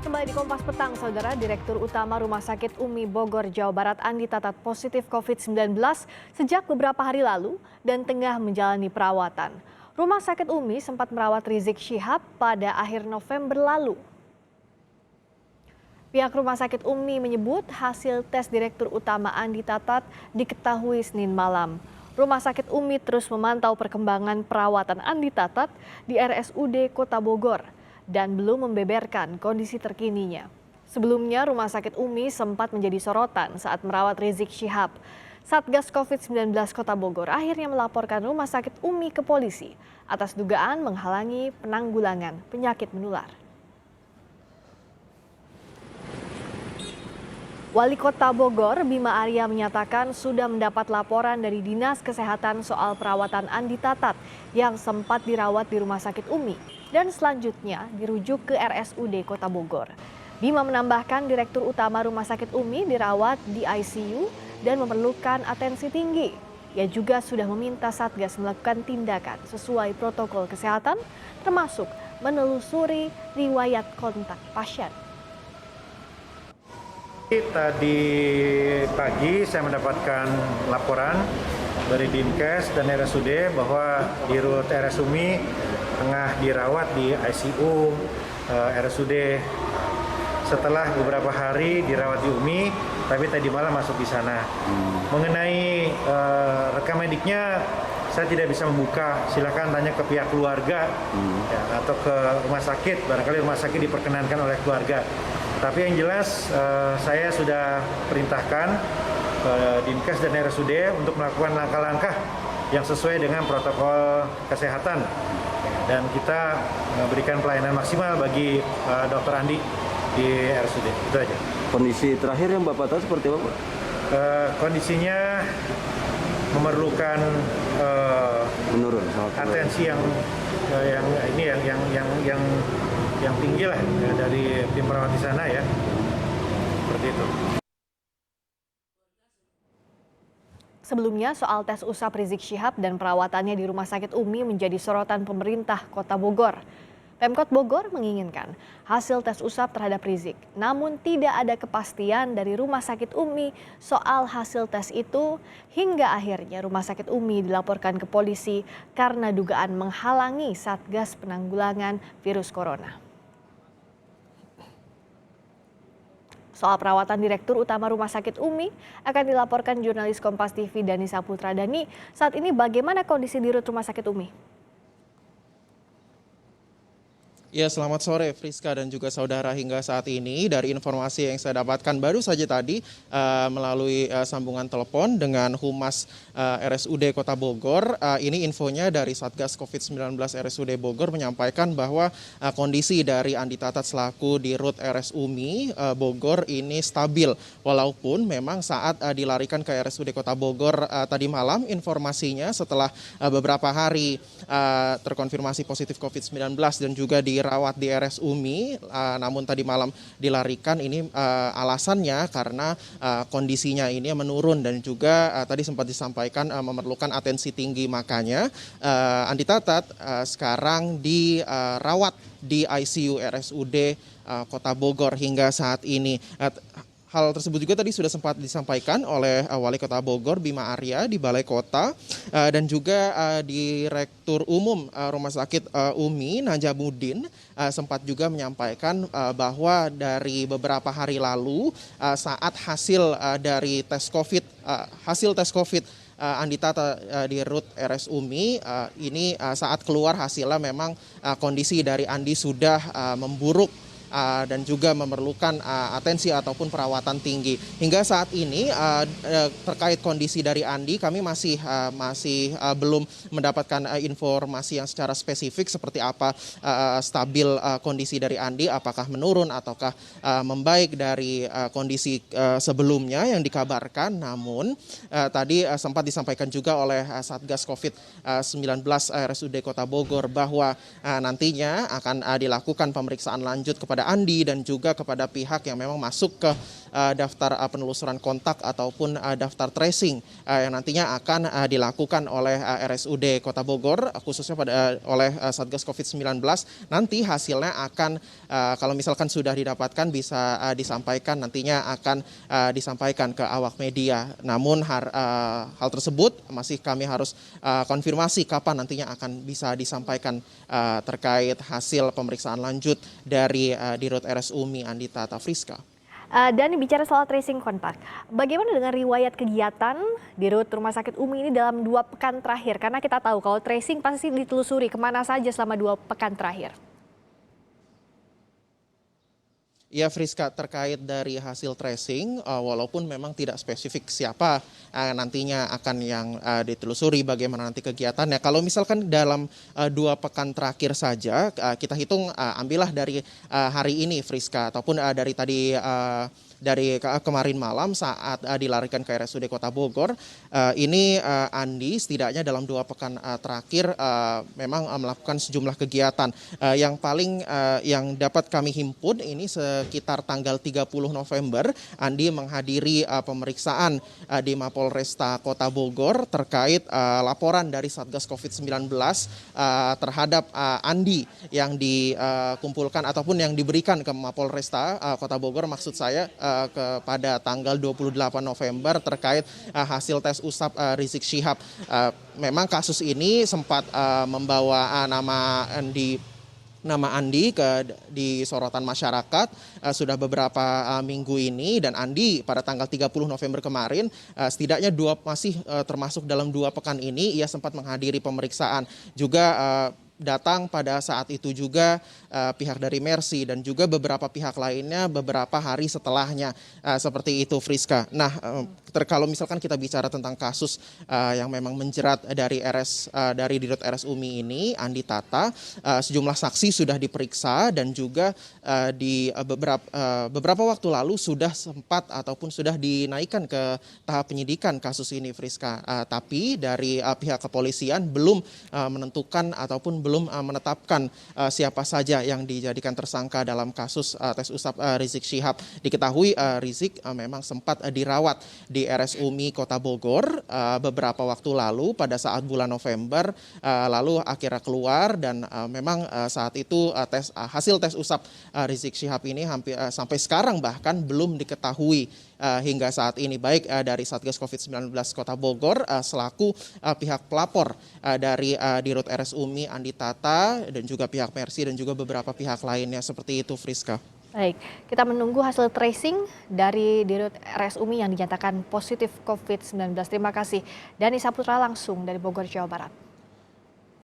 Kembali di Kompas Petang, Saudara. Direktur Utama Rumah Sakit Umi Bogor, Jawa Barat, Andi Tatat positif COVID-19 sejak beberapa hari lalu dan tengah menjalani perawatan. Rumah Sakit Umi sempat merawat Rizik Syihab pada akhir November lalu. Pihak Rumah Sakit Umi menyebut hasil tes Direktur Utama Andi Tatat diketahui Senin malam. Rumah Sakit Umi terus memantau perkembangan perawatan Andi Tatat di RSUD Kota Bogor dan belum membeberkan kondisi terkininya. Sebelumnya, Rumah Sakit Umi sempat menjadi sorotan saat merawat Rizik Syihab. Satgas COVID-19 Kota Bogor akhirnya melaporkan Rumah Sakit Umi ke polisi atas dugaan menghalangi penanggulangan penyakit menular. Wali Kota Bogor, Bima Arya, menyatakan sudah mendapat laporan dari Dinas Kesehatan soal perawatan Andi Tatat yang sempat dirawat di Rumah Sakit Umi dan selanjutnya dirujuk ke RSUD Kota Bogor. Bima menambahkan Direktur Utama Rumah Sakit Umi dirawat di ICU dan memerlukan atensi tinggi. Ia juga sudah meminta Satgas melakukan tindakan sesuai protokol kesehatan, termasuk menelusuri riwayat kontak pasien. Tadi pagi saya mendapatkan laporan dari Dinkes dan RSUD bahwa di Rut RS Umi tengah dirawat di ICU RSUD. Setelah beberapa hari dirawat di Umi, tapi tadi malam masuk di sana. Mengenai rekam mediknya saya tidak bisa membuka, silakan tanya ke pihak keluarga ya, atau ke rumah sakit, barangkali rumah sakit diperkenankan oleh keluarga. Tapi yang jelas saya sudah perintahkan ke Dinkes dan RSUD untuk melakukan langkah-langkah yang sesuai dengan protokol kesehatan. Dan kita memberikan pelayanan maksimal bagi Dr. Andi di RSUD. Itu aja. Kondisi terakhir yang Bapak tahu seperti apa, Pak? Kondisinya memerlukan Menurun atensi yang tinggi lah ya, dari tim perawat di sana ya, seperti itu. Sebelumnya, soal tes usap Rizik Syihab dan perawatannya di Rumah Sakit Umi menjadi sorotan pemerintah Kota Bogor. Pemkot Bogor menginginkan hasil tes usap terhadap Rizik, namun tidak ada kepastian dari Rumah Sakit Umi soal hasil tes itu hingga akhirnya Rumah Sakit Umi dilaporkan ke polisi karena dugaan menghalangi Satgas Penanggulangan Virus Corona. Soal perawatan Direktur Utama Rumah Sakit Umi akan dilaporkan jurnalis Kompas TV Dani Saputra. Dani, saat ini bagaimana kondisi di Rut Rumah Sakit Umi? Ya, selamat sore Friska dan juga saudara. Hingga saat ini dari informasi yang saya dapatkan baru saja tadi melalui sambungan telepon dengan Humas RSUD Kota Bogor. Ini infonya dari Satgas COVID-19 RSUD Bogor menyampaikan bahwa kondisi dari Andi Tatat selaku di Rut RS Umi Bogor ini stabil. Walaupun memang saat dilarikan ke RSUD Kota Bogor tadi malam informasinya setelah beberapa hari terkonfirmasi positif COVID-19 dan juga dirawat di RS Umi, namun tadi malam dilarikan. Ini alasannya karena kondisinya ini menurun dan juga tadi sempat disampaikan memerlukan atensi tinggi. Makanya Andi Tatat sekarang dirawat di ICU RSUD Kota Bogor hingga saat ini. Hal tersebut juga tadi sudah sempat disampaikan oleh Wali Kota Bogor Bima Arya di Balai Kota dan juga Direktur Umum Rumah Sakit Umi Najamuddin sempat juga menyampaikan bahwa dari beberapa hari lalu saat hasil dari tes COVID Andi Tatat di Rut RS Umi ini saat keluar hasilnya memang kondisi dari Andi sudah memburuk dan juga memerlukan atensi ataupun perawatan tinggi. Hingga saat ini terkait kondisi dari Andi kami masih belum mendapatkan informasi yang secara spesifik seperti apa stabil kondisi dari Andi, apakah menurun ataukah membaik dari kondisi sebelumnya yang dikabarkan. Namun tadi sempat disampaikan juga oleh Satgas COVID-19 RSUD Kota Bogor bahwa nantinya akan dilakukan pemeriksaan lanjut kepada kepada Andi dan juga kepada pihak yang memang masuk ke daftar penelusuran kontak ataupun daftar tracing yang nantinya akan dilakukan oleh RSUD Kota Bogor, khususnya oleh Satgas COVID-19. Nanti hasilnya akan kalau misalkan sudah didapatkan bisa disampaikan, nantinya akan disampaikan ke awak media. Namun hal tersebut masih kami harus konfirmasi kapan nantinya akan bisa disampaikan terkait hasil pemeriksaan lanjut dari Dirut RSUMI Andi Tata. Friska. Dan bicara soal tracing kontak, bagaimana dengan riwayat kegiatan Dirut Rumah Sakit UMI ini dalam 2 pekan terakhir? Karena kita tahu kalau tracing pasti ditelusuri kemana saja selama 2 pekan terakhir. Ya Friska, terkait dari hasil tracing, walaupun memang tidak spesifik siapa nantinya akan yang ditelusuri, bagaimana nanti kegiatannya. Kalau misalkan dalam 2 pekan terakhir saja, kita hitung ambillah dari hari ini Friska, ataupun dari tadi dari kemarin malam saat dilarikan ke RSUD Kota Bogor, ini Andi setidaknya dalam 2 pekan terakhir memang melakukan sejumlah kegiatan. Yang paling yang dapat kami himpun ini sekitar tanggal 30 November, Andi menghadiri pemeriksaan di Mapolresta Kota Bogor terkait laporan dari Satgas COVID-19 terhadap Andi yang dikumpulkan ataupun yang diberikan ke Mapolresta Kota Bogor, maksud saya kepada tanggal 28 November terkait hasil tes usap Rizik Syihab. Memang kasus ini sempat membawa nama Andi di sorotan masyarakat sudah beberapa minggu ini, dan Andi pada tanggal 30 November kemarin setidaknya masih termasuk dalam 2 pekan ini ia sempat menghadiri pemeriksaan juga. Datang pada saat itu juga pihak dari Mercy dan juga beberapa pihak lainnya beberapa hari setelahnya, seperti itu Friska. Nah, kalau misalkan kita bicara tentang kasus yang memang menjerat dari Dirut RSUMI ini, Andi Tata, sejumlah saksi sudah diperiksa dan juga di beberapa waktu lalu sudah sempat ataupun sudah dinaikkan ke tahap penyidikan kasus ini Friska. Tapi dari pihak kepolisian belum menentukan ataupun belum menetapkan siapa saja yang dijadikan tersangka dalam kasus tes usap Rizik Syihab. Diketahui Rizik memang sempat dirawat di RSUMI Kota Bogor beberapa waktu lalu pada saat bulan November, lalu akhirnya keluar dan memang saat itu hasil tes usap Rizik Syihab ini hampir sampai sekarang bahkan belum diketahui hingga saat ini, baik dari Satgas COVID-19 Kota Bogor selaku pihak pelapor dari Dirut RSUMI Andi Tata dan juga pihak Mercy dan juga beberapa pihak lainnya, seperti itu Friska. Baik, kita menunggu hasil tracing dari Dirut RSUMI yang dinyatakan positif COVID-19. Terima kasih. Dani Saputra langsung dari Bogor, Jawa Barat.